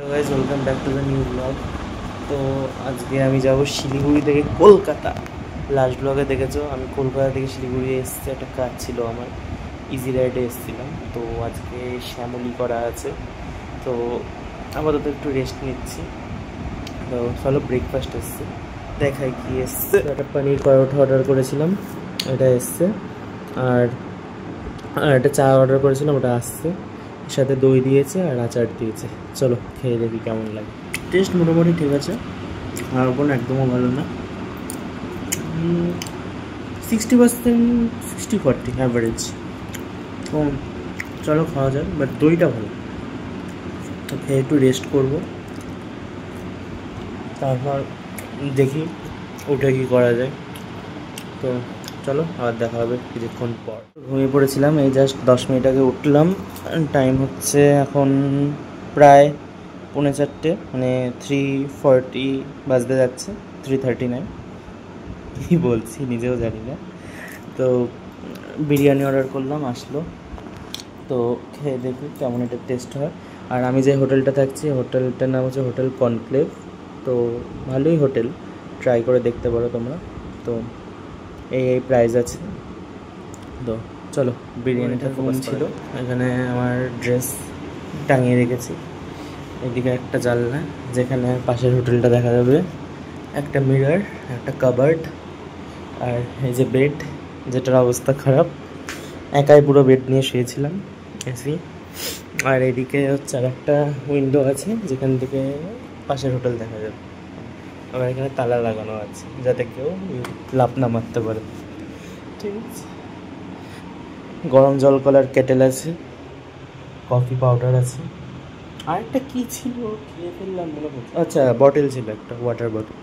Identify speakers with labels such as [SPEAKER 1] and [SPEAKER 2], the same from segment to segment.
[SPEAKER 1] Guys welcome back to the new blog. তো আজকে আমি যাব শিলিগুড়ি থেকে কলকাতা। লাস্ট ব্লগে দেখেছো আমি কলকাতা থেকে শিলিগুড়ি এসেছি, একটা কাজ ছিল আমার, ইজি রাইডে এসেছিলাম। তো আজকে শ্যামলি করা আছে, তো আপাতত একটু রেস্ট নিচ্ছি। তো চলো ব্রেকফাস্ট এসছে, দেখাই কি এসছে। একটা পনির পরোটা অর্ডার করেছিলাম, এটা এসছে। আর একটা চা অর্ডার করেছিলাম, ওটা আসছে। সাথে দই দিয়েছে আর আচার দিয়েছে। চলো খেয়ে দেখি কেমন লাগে। টেস্ট মোটামুটি ঠিক আছে, আর কোনো একদমও ভালো না। 60%, 60-40 অ্যাভারেজ। তো চলো খাওয়া যাক, বাট দইটা ভালো। তো খেয়ে একটু রেস্ট করবো, তারপর দেখি ওটা কি করা যায়। তো চলো আবার দেখা হবে কিছুক্ষণ পর। ঘুমিয়ে পড়েছিলাম, এই জাস্ট 10 মিনিট আগে উঠলাম। টাইম হচ্ছে এখন প্রায় 3:45, মানে 3:40 বাজতে যাচ্ছে, 3:39। কী বলছি নিজেও জানি না। তো বিরিয়ানি অর্ডার করলাম, আসলো। তো খেয়ে দেখি কেমন এটা টেস্ট হয়। আর আমি যে হোটেলটা থাকছি, হোটেলটার নাম হচ্ছে হোটেল কনক্লেভ। তো ভালোই হোটেল, ট্রাই করে দেখতে পারো তোমরা। তো এই প্রাইস আছে। তো চলো, বিরিয়ানিটা ফোন ছিল, এখানে আমার ড্রেস টাঙিয়ে রেখেছি। এদিকে একটা জানলা যেখানে পাশের হোটেলটা দেখা যাবে, একটা মিরর, একটা কাবার্ড, আর এই যে বেড, যেটার অবস্থা খারাপ। একাই পুরো বেড নিয়ে শুয়েছিলাম, এসি। আর এদিকে হচ্ছে আর একটা উইন্ডো আছে যেখান থেকে পাশের হোটেল দেখা যাবে। আবার এখানে তালা লাগানো আছে যাতে কেউ লাফ না মারতে পারে। ঠিক আছে, গরম জল কলার কেটেল আছে, কফি পাউডার আছে, আর একটা কী ছিল খেয়ে ফেললাম মনে পড়ছে। আচ্ছা, বটল ছিল একটা, ওয়াটার বটল।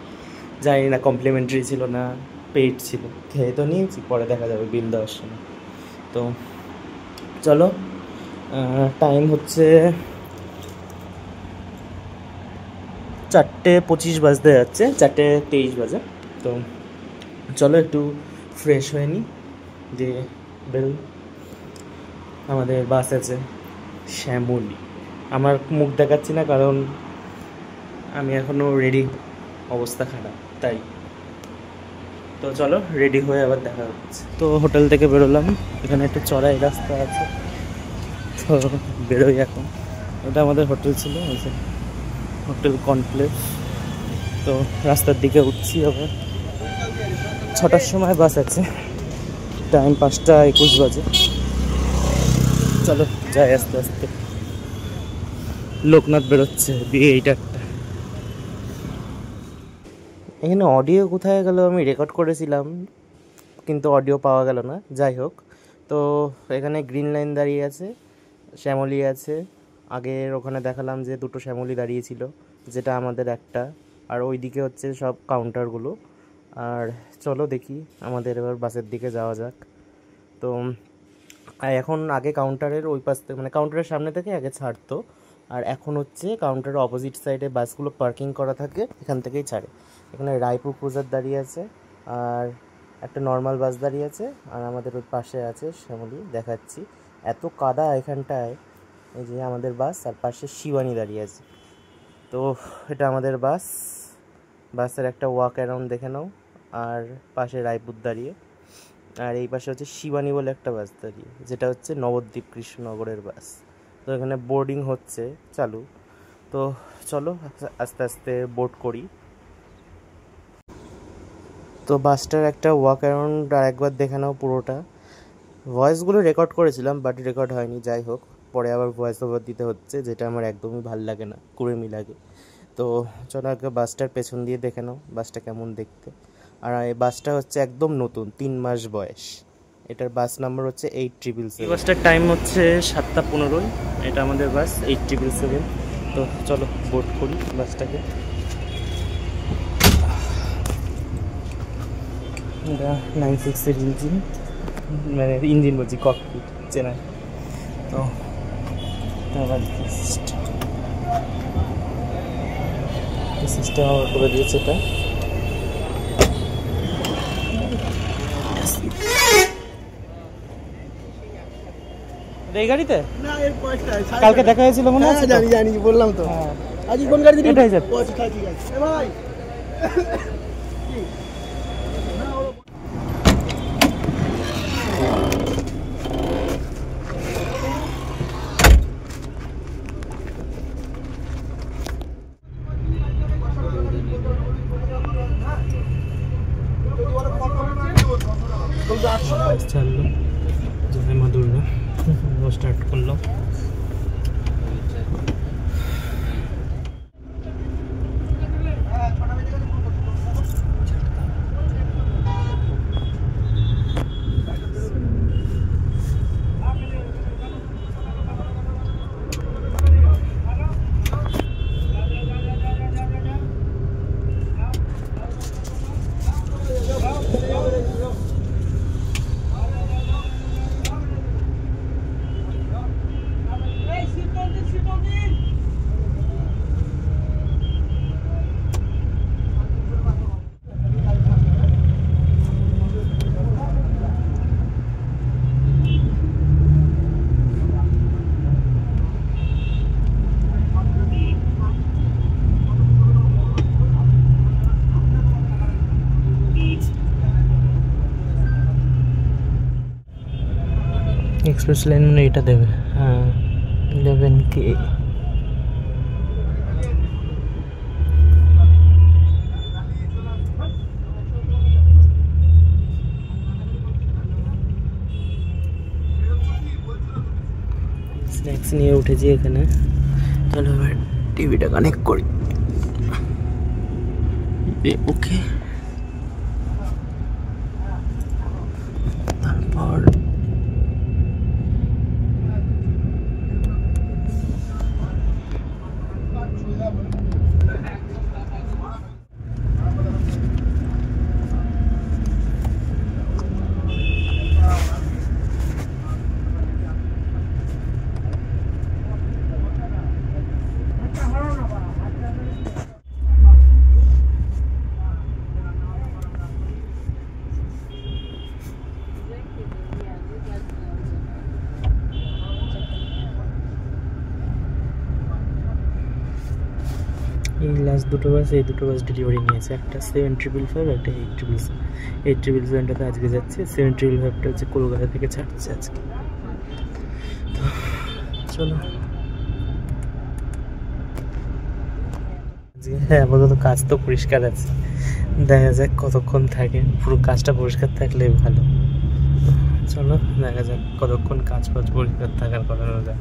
[SPEAKER 1] জানি না কমপ্লিমেন্টারি ছিল না পেইড ছিল। খেয়ে তো নিয়েছি, পরে দেখা যাবে বিল দেওয়ার সময়। তো চলো, টাইম হচ্ছে 4:25 বাজতে যাচ্ছে, 4:23 বাজে। তো চলো একটু ফ্রেশ হয়ে নিই, দিয়ে বেরোই। আমাদের বাস আছে শ্যামলি। আমার মুখ দেখাচ্ছি না কারণ আমি এখনও রেডি, অবস্থা খারাপ তাই। তো চলো রেডি হয়ে আবার দেখা হচ্ছে। তো হোটেল থেকে বেরোলাম, এখানে একটা চড়াই রাস্তা আছে, তো বেরোই এখন। এটা আমাদের হোটেল ছিল, হোটেল কনক্লেভ। তো রাস্তার দিকে উঠছি আবার। 6টার সময় বাস আছে, টাইম 5:21 বাজে। চলো যাই আস্তে আস্তে। লোকনাথ বেরোচ্ছে দিয়ে, এইটা একটা। এখানে অডিও কোথায় গেল? আমি রেকর্ড করেছিলাম কিন্তু অডিও পাওয়া গেল না। যাই হোক, তো এখানে গ্রিন লাইন দাঁড়িয়ে আছে, শ্যামলি আছে। আগের ওখানে দেখালাম যে দুটো শ্যামলি দাঁড়িয়েছিল, যেটা আমাদের একটা। আর ওই দিকে হচ্ছে সব কাউন্টারগুলো। আর চলো দেখি, আমাদের এবার বাসের দিকে যাওয়া যাক। তো এখন আগে কাউন্টারের ওই পাশ থেকে, মানে কাউন্টারের সামনে থেকে আগে ছাড়তো, আর এখন হচ্ছে কাউন্টারের অপোজিট সাইডে বাসগুলো পার্কিং করা থাকে, এখান থেকেই ছাড়ে। এখানে রায়পুর ক্রুজার দাঁড়িয়ে আছে, আর একটা নর্মাল বাস দাঁড়িয়ে আছে, আর আমাদের ওই পাশে আছে শ্যামলি, দেখাচ্ছি। এত কাদা এখানটায়। এই যে আমাদের বাস, আর পাশে শিবানী দাঁড়িয়ে আছে। তো এটা আমাদের বাস, বাসের একটা ওয়াক অ্যারাউন্ড দেখে নাও। আর পাশে রায়পুর দাঁড়িয়ে, আর এই পাশে হচ্ছে শিবানী বলে একটা বাস দাঁড়িয়ে, যেটা হচ্ছে নবদ্বীপ কৃষ্ণনগরের বাস। তো এখানে বোর্ডিং হচ্ছে, চালু। তো চলো আস্তে আস্তে বোর্ড করি। তো বাসটার একটা ওয়াক অ্যারাউন্ড আর একবার দেখে নাও পুরোটা। ভয়েসগুলো রেকর্ড করেছিলাম বাট রেকর্ড হয়নি, যাই হোক পরে আবার ভয়েস ওভার দিতে হচ্ছে, যেটা আমার একদমই ভাল লাগে না, কুড়েমি লাগে। তো চলো আগে বাসটার পেছন দিয়ে দেখে নাও বাসটা কেমন দেখতে। আর এই বাসটা হচ্ছে একদম নতুন, 3 মাস বয়স। এটার বাস নাম্বার হচ্ছে 8777। এই বাসটার টাইম হচ্ছে 7:15। এটা আমাদের বাস 8777। তো চলো বোর্ড করি বাসটাকে। এটা 96-এর ইঞ্জিন, মানে ইঞ্জিন বলছি, ককপিট চেনা। তো আবার সিস্টেম আবার করে দিয়েছে এটা। এই গাড়িতে কালকে দেখা হয়েছিল মনে আছে?
[SPEAKER 2] জানি বললাম তো।
[SPEAKER 1] হ্যাঁ,
[SPEAKER 2] আজ কোন গাড়ি দিবি?
[SPEAKER 1] এটাই যাবে।
[SPEAKER 2] ঠিক আছে এ ভাই
[SPEAKER 1] চাললো জয় মা দুর্গা স্টার্ট করলো। এক্সপ্রেস লাইন মানে এটা দেবে, হ্যাঁ 11K। স্ন্যাক্স নিয়ে উঠেছি এখানে। চলো এবার টিভিটা কানেক্ট করি। ওকে, তারপর এই লাস্ট দুটো বাস, এই দুটো বাস ডেলিভারি নিয়েছে, একটা 755, একটা 877। 877টাতে আজকে যাচ্ছে, 755টা হচ্ছে কলকাতা থেকে ছাড়ছে আজকে। তো চলো আজকে আপাতত কাজ তো পরিষ্কার আছে, দেখা যাক কতক্ষণ থাকে। পুরো কাজটা পরিষ্কার থাকলে ভালো। চলো দেখা যাক কতক্ষণ কাজ পরিষ্কার থাকার কথা যায়।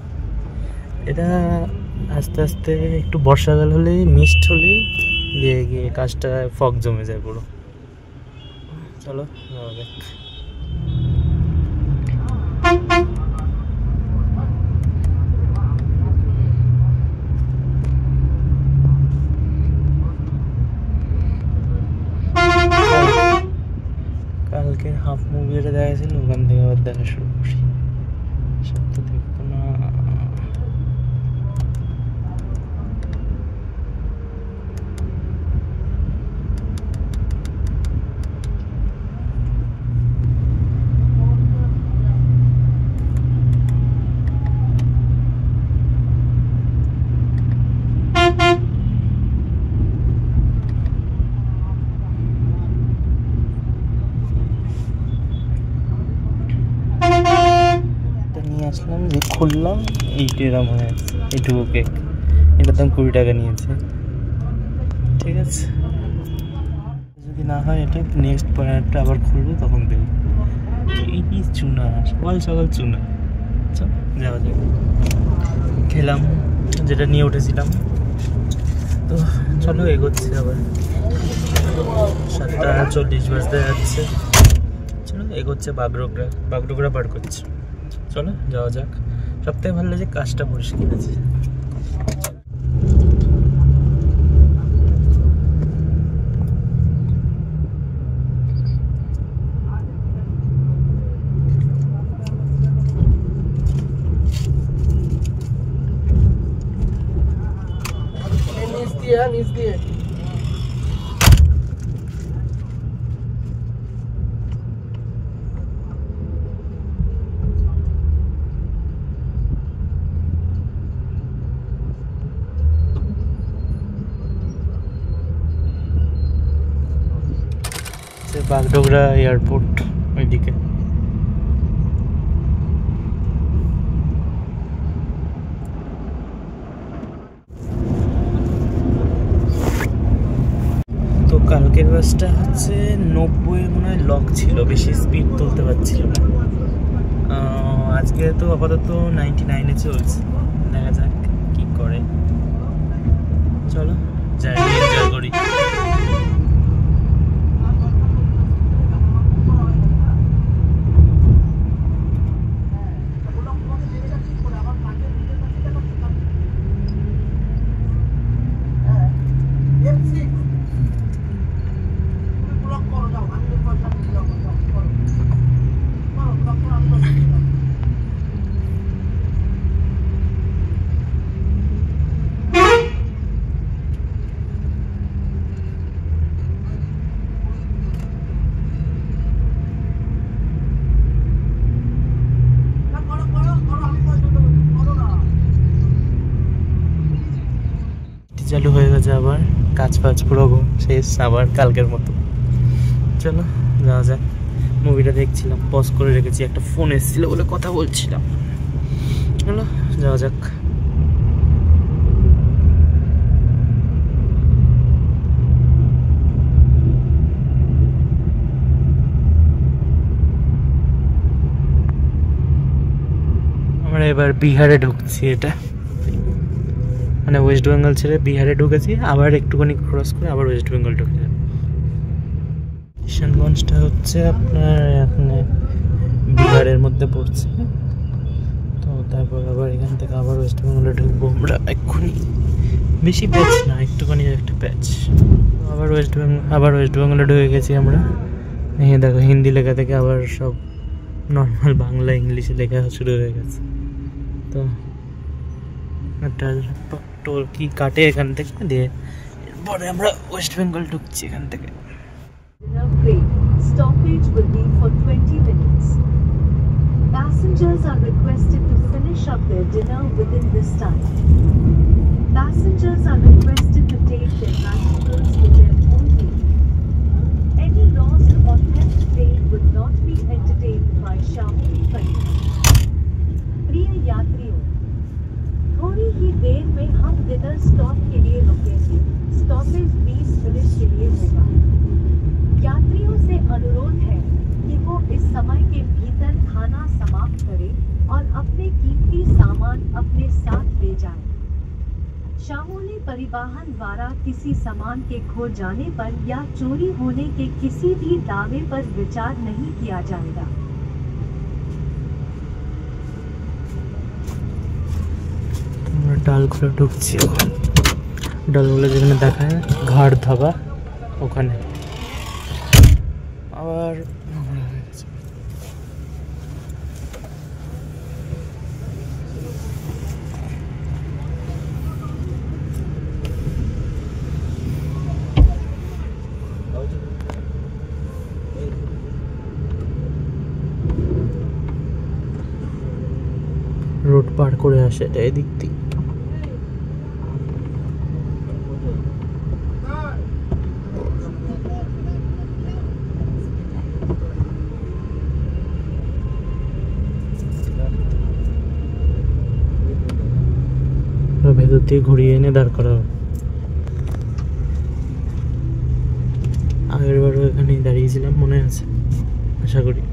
[SPEAKER 1] এটা আস্তে আস্তে একটু বর্ষাকাল হলেই, মিস্ট হলেই গিয়ে গিয়ে কাজটা ফগ জমে যায় পুরো। চলো যাওয়া যাক। কালকে হাফ মুভি এটা দেখা ছিল, ওখান থেকে আবার দেখা শুরু করি। সব তো দেখবো না। আসলাম যে খুললাম, এইটা এরকম হয়ে আছে, এইটুকু কেক। এটার দাম 20 টাকা নিয়েছে। ঠিক আছে, যদি না হয় এটা নেক্সট পয়েন্টটা আবার খুলবো, তখন দেবো। এই কি চুনা, সকাল সকাল চুনা। চল যাওয়া যাক। খেলাম যেটা নিয়ে উঠেছিলাম। তো চলো এগোচ্ছে, আবার 7:40 বাজতে যাচ্ছে। চলো এগোচ্ছে, বাগডোগরা পার করছে। চলো যাওয়া যাক। সবথেকে ভালো লাগে কাজটা পরিষ্কার আছে।
[SPEAKER 2] নিচ দিয়ে
[SPEAKER 1] বাগডোগরা এয়ারপোর্ট ওইদিকে। তো কালকের বাসটা হচ্ছে 90 মনে হয় লক ছিল, বেশি স্পিড তুলতে পারছিল না। আজকে তো আপাতত 99-এ চলছে, দেখা যাক কি করে। চলো জার্নি এনজয় করি। চালু হয়ে গেছে আবার, কাজ ফাজ পুরো শেষ আবার কালকের মতো। চলো যাওয়া যাক। মুভিটা দেখছিলাম, পজ করে রেখেছি, একটা ফোন এসেছিল বলে কথা বলছিলাম। চলো যাওয়া যাক। আমরা এবার বিহারে ঢুকছি, এটা মানে ওয়েস্ট বেঙ্গল ছেড়ে বিহারে ঢুকেছি, আবার একটুখানি ক্রস করে আবার ওয়েস্ট বেঙ্গল ঢুকে যাবে। কিষানগঞ্জটা হচ্ছে আপনার এখানে বিহারের মধ্যে পড়ছে, তো তারপর আবার এখান থেকে আবার ওয়েস্ট বেঙ্গলে ঢুকবো আমরা এক্ষুনি। বেশি প্যাচ না, একটুখানি একটা প্যাচ। আবার ওয়েস্ট বেঙ্গলে ঢুকে গেছি আমরা। এই দেখো হিন্দি লেখা থেকে আবার সব নর্মাল বাংলা ইংলিশে লেখা শুরু হয়ে গেছে। তো একটা টোল কি কাটে এখান থেকে, দিয়ে এরপরে আমরা ওয়েস্ট বেঙ্গল ঢুকছি এখান থেকে।
[SPEAKER 2] Stoppage will be for 20 minutes. Passengers are requested to finish up their dinner within this time. Passengers are requested to take their valuables with them only. Any lost or theft claim will not be entertained by Shamoli Pariwar. प्रिय यात्रियों, थोड़ी ही देर में हम dinner stop के लिए रुकेंगे। Stoppage 20 minute के लिए होगा। यात्रियों से अनुरोध है कि वो इस समय के भीतर खाना समाप्त करें और अपने कीमती सामान अपने साथ ले जाएं। शामोली परिवहन द्वारा किसी सामान के खो जाने पर या चोरी होने के किसी भी दावे पर विचार नहीं किया जाएगा।
[SPEAKER 1] ডালগুলো ঢুকছি এখন। ডালগুলো যেখানে দেখায় ঘাড় ধাবা, ওখানে আবার রোড পার করে আসে এটা এদিক দিয়ে। ভেতর দিয়ে ঘুরিয়ে এনে দাঁড় করা হবে। আগের বারও এখানেই দাঁড়িয়েছিলাম, মনে আছে আশা করি।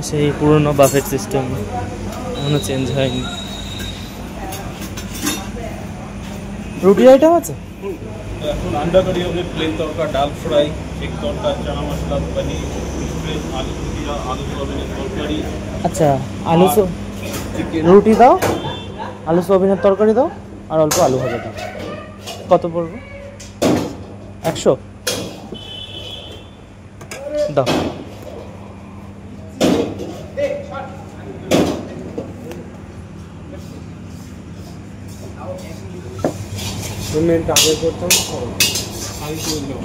[SPEAKER 1] সেই পুরনো বাফেট সিস্টেম এখনো চেঞ্জ হয়নি। রুটি আইটেম আছে
[SPEAKER 3] এখন अंडा करी হবে, প্লেন তরকা, ডাল ফ্রাই, এগ তরকা, চানা মশলা, পনির, ফিশ, আলু ভুজিয়া, আলু সোয়াবিনের তরকারি।
[SPEAKER 1] আচ্ছা আলু রুটি দাও, আলু সোয়াবিনের তরকারি দাও, আর অল্প আলু ভাজা দাও। কত পড়বে? 100 দাও। পেমেন্ট আগে করতাম
[SPEAKER 3] আগে করে দিলাম।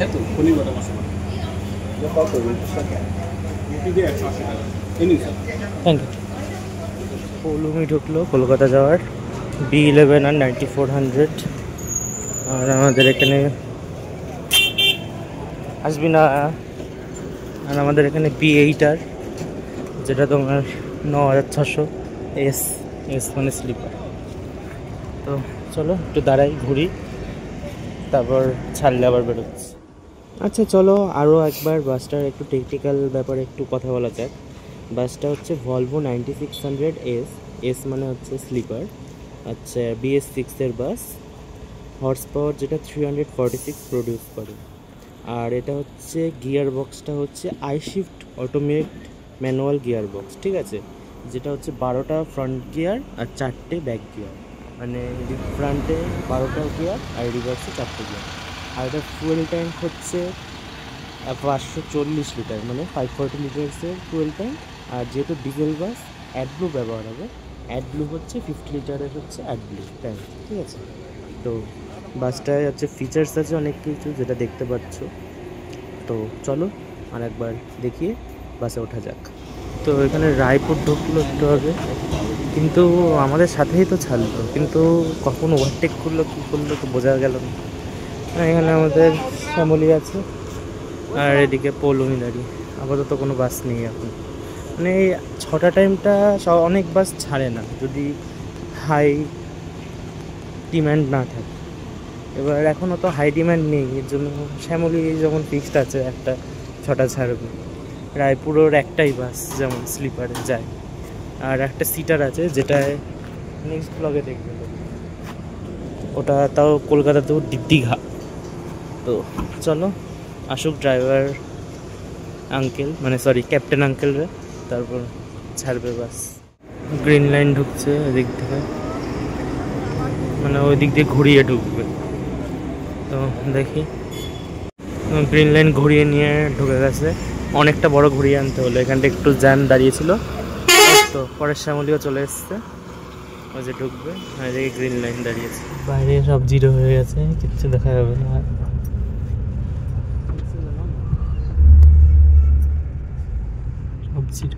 [SPEAKER 3] এতো পনির বাটার মশলা কত রুটি দিয়ে 180 টাকা এই নিন স্যার।
[SPEAKER 1] Thank you. পৌলমি ঢুকলো কলকাতা যাওয়ার B11 আর 9400, আর আমাদের এখানে আসবি না, আর আমাদের এখানে B8 আর যেটা তোমার 9600 এস মানে স্লিপার। তো চলো একটু দাঁড়াই, ঘুরি, তারপর ছাড়লে আবার বেরোচ্ছি। আচ্ছা চলো আরও একবার বাসটার একটু টেকনিক্যাল ব্যাপারে একটু কথা বলা যাক। বাসটা হচ্ছে ভলভো 9600 এস মানে হচ্ছে স্লিপার, আচ্ছা BS6-এর বাস, হর্স পাওয়ার যেটা 346 প্রডিউস করে। আর এটা হচ্ছে গিয়ার বক্সটা হচ্ছে আইশিফট অটোমেট ম্যানুয়াল গিয়ার বক্স, ঠিক আছে, যেটা হচ্ছে 12টা ফ্রন্ট গিয়ার আর 4টে ব্যাক গিয়ার, মানে ফ্রন্টে 12টা গিয়ার আর রিভার্সে 4টে গিয়ার। আর এটা ফুয়েল ট্যাঙ্ক হচ্ছে 540 লিটার, মানে 540 লিটার্সের ফুয়েল ট্যাঙ্ক। আর যেহেতু ডিজেল বাস অ্যাডব্লু ব্যবহার হবে, অ্যাডব্লু হচ্ছে 50 লিটারের হচ্ছে অ্যাডব্লু ট্যাঙ্ক, ঠিক আছে। তো বাসটায় হচ্ছে ফিচার্স আছে অনেক কিছু যেটা দেখতে পাচ্ছ। তো চলো আর একবার দেখিয়ে বাসে ওঠা যাক। তো এখানে রায়পুর ঢুকলো একটু আগে, কিন্তু আমাদের সাথেই তো ছাড়লো, কিন্তু কখন ওভারটেক করলো কী করলো তো বোঝা গেল না। এখানে আমাদের শ্যামলী আছে, আর এদিকে পৌলমি দাঁড়িয়ে। আপাতত কোনো বাস নেই এখন, মানে এই 6টা টাইমটা সব অনেক বাস ছাড়ে না যদি হাই ডিম্যান্ড না থাকে। এবার এখনও তো হাই ডিম্যান্ড নেই, এর জন্য শ্যামলী যখন ফিক্সড আছে একটা 6টা ছাড়বে। রায়পুরের একটাই বাস যেমন স্লিপারে যায়, আর একটা সিটার আছে যেটায় নেক্সট ব্লগে দেখবে, ওটা তাও কলকাতাতেও দীঘা। তো চলো আসুক ড্রাইভার আঙ্কেল, মানে সরি ক্যাপ্টেন আঙ্কেলরা, তারপর ছাড়বে বাস। গ্রিন লাইন ঢুকছে এদিক থেকে, মানে ওই দিক দিয়ে ঘুরিয়ে ঢুকবে। তো দেখি, গ্রিন লাইন ঘুরিয়ে নিয়ে ঢুকে গেছে, অনেকটা বড় ঘুরিয়ে আনতে হলো, এখানটা একটু জ্যাম দাঁড়িয়েছিল। তো পরের শ্যামলীও চলে এসছে, ওই যে ঢুকবে, আর এই গ্রিন লাইন দাঁড়িয়েছে। বাইরে সব জিরো হয়ে গেছে, কিচ্ছু দেখা যাবে না, সব জিরো।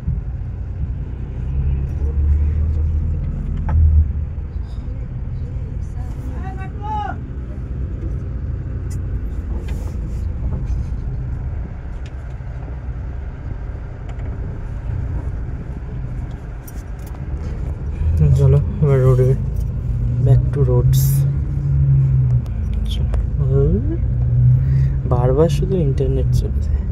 [SPEAKER 1] চলো এবার রোডে ব্যাক টু রোডস। বারবার শুধু ইন্টারনেট চলে যায়।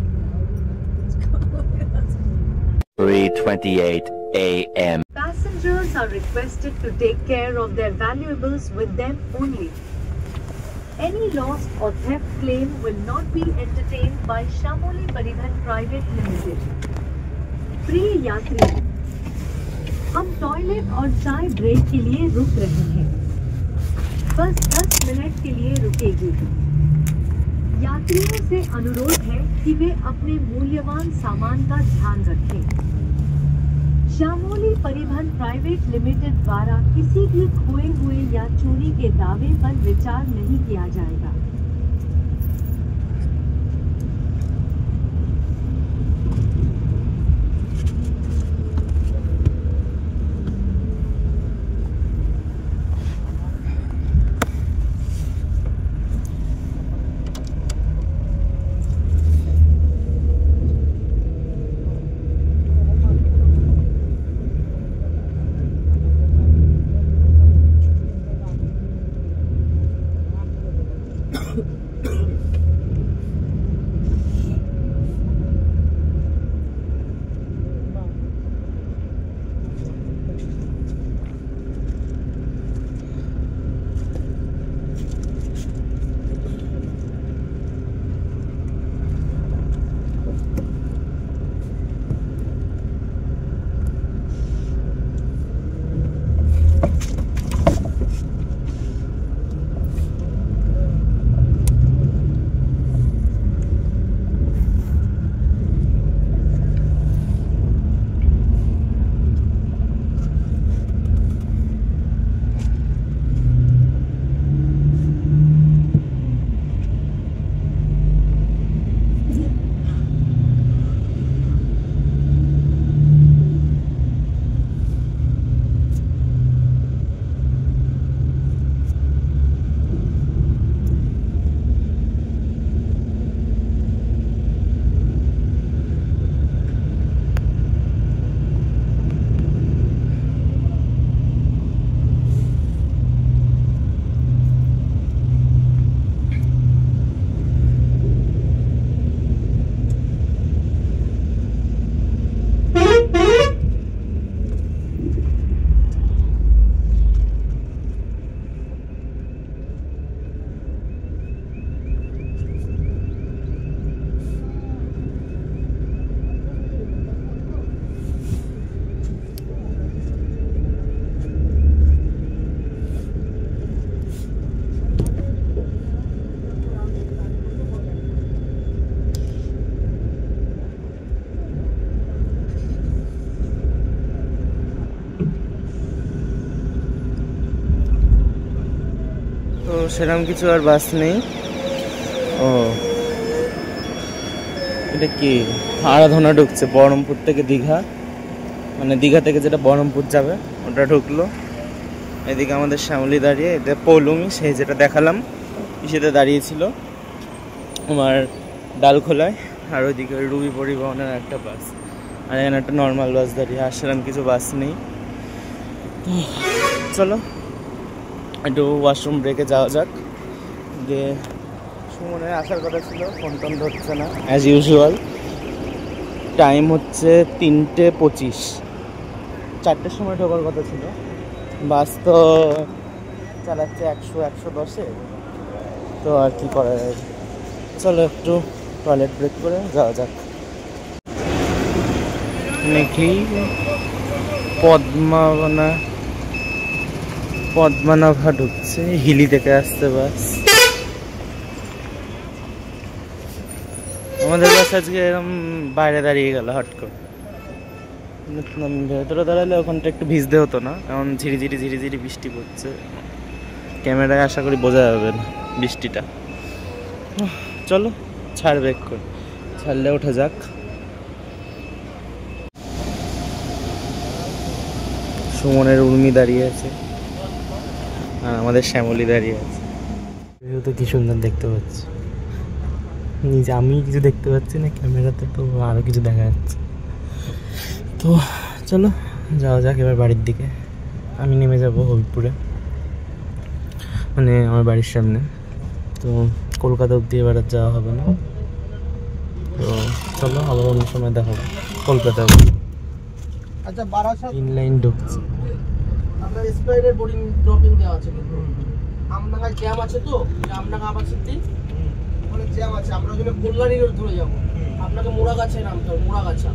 [SPEAKER 4] 3:28 a.m.
[SPEAKER 2] Passengers are requested to take care of their valuables with them only. Any lost or theft claim will not be entertained by Shamoli Paribhan Private Limited. प्रिय यात्री, हम toilet और चाय break के लिए रुक रहे हैं, बस 10 मिनट के लिए रुकेगी। यात्रियों से अनुरोध है कि वे अपने मूल्यवान सामान का ध्यान रखें। श्यामोली परिवहन प्राइवेट लिमिटेड द्वारा किसी भी खोए हुए या चोरी के दावे पर विचार नहीं किया जाएगा।
[SPEAKER 1] তো সেরকম কিছু আর বাস নেই। ও এটা কি আরাধনা ঢুকছে বহরমপুর থেকে দীঘা, মানে দীঘা থেকে যেটা বহরমপুর যাবে ওটা ঢুকলো। এদিকে আমাদের শ্যামলী দাঁড়িয়ে, এটা পৌলমি সেই যেটা দেখালাম সেটা দাঁড়িয়েছিল আমার ডালখোলায়। আর ওইদিকে রুবি পরিবহনের একটা বাস, আর এখানে একটা নর্মাল বাস দাঁড়িয়ে। আর সেরকম কিছু বাস নেই। তো চলো একটু ওয়াশরুম ব্রেকে যাওয়া যাক। যে সুমনের আসার কথা ছিল, ফোন টোন ধরছে না অ্যাজ ইউজুয়াল। টাইম হচ্ছে 3:25, 4টের সময় ঢোকার কথা ছিল। বাস তো চালাচ্ছে 100-110-এ, তো আর কি করা যায়। চলো একটু টয়লেট ব্রেক করে যাওয়া যাক। দেখি পদ্মানাভা ঢুকছে, হিলি থেকে আসছে বাস। আমাদের বাস আজকে এরকম বাইরে দাঁড়িয়ে গেল হট করে। ভেতরে দাঁড়ালে ওখানটা একটু ভিজতে হতো না, এখন ঝিরিঝিরি বৃষ্টি পড়ছে। ক্যামেরায় আশা করি বোঝা যাবে না বৃষ্টিটা। চলো ছাড় ব্রেক করে, ছাড়লে ওঠা যাক। সুমনের উর্মি দাঁড়িয়ে আছে আর আমাদের শ্যামলী দাঁড়িয়ে আছে। তো কি সুন্দর দেখতে পাচ্ছি, নিজে আমি কিছু দেখতে পাচ্ছি না, ক্যামেরাতে তো আরও কিছু দেখা যাচ্ছে। তো চলো যাওয়া যাক এবার বাড়ির দিকে। আমি নেমে যাব হবিবপুরে, মানে আমার বাড়ির সামনে। তো কলকাতা অবধি এবার আর যাওয়া হবে না। তো চলো আবার অন্য সময় দেখা হবে কলকাতা অবধি।
[SPEAKER 4] আচ্ছা বারাসাত
[SPEAKER 1] ইনলাইন ঢুকছে।
[SPEAKER 4] আপনার স্প্রাইটের বোর্ডিং ড্রপিং দেওয়া আছে, কিন্তু আমডাঙ্গায় জ্যাম আছে, তো আমডাঙ্গা আবার সিদ্ধি ওখানে জ্যাম আছে। আমরা ওখানে কল্যাণী রোড ধরে যাবো, আপনাকে মোড়াগাছায় নামতে হবে। মোড়াগাছা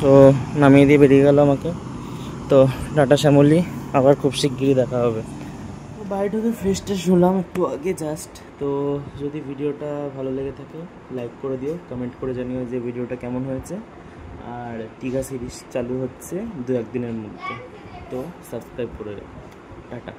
[SPEAKER 1] তো নামিয়ে দিয়ে বেরিয়ে গেল আমাকে। তো টাটা শ্যামলী, আবার খুব শিগগিরই দেখা হবে। বাড়ি ঢুকে ফ্রেশ ট্রেশ হলাম একটু আগে জাস্ট। তো যদি ভিডিওটা ভালো লেগে থাকে লাইক করে দিও, কমেন্ট করে জানিও যে ভিডিওটা কেমন হয়েছে। আর টিকা সিরিজ চালু হচ্ছে 2-1 দিনের মধ্যে, তো সাবস্ক্রাইব করে রেখো। টাটা।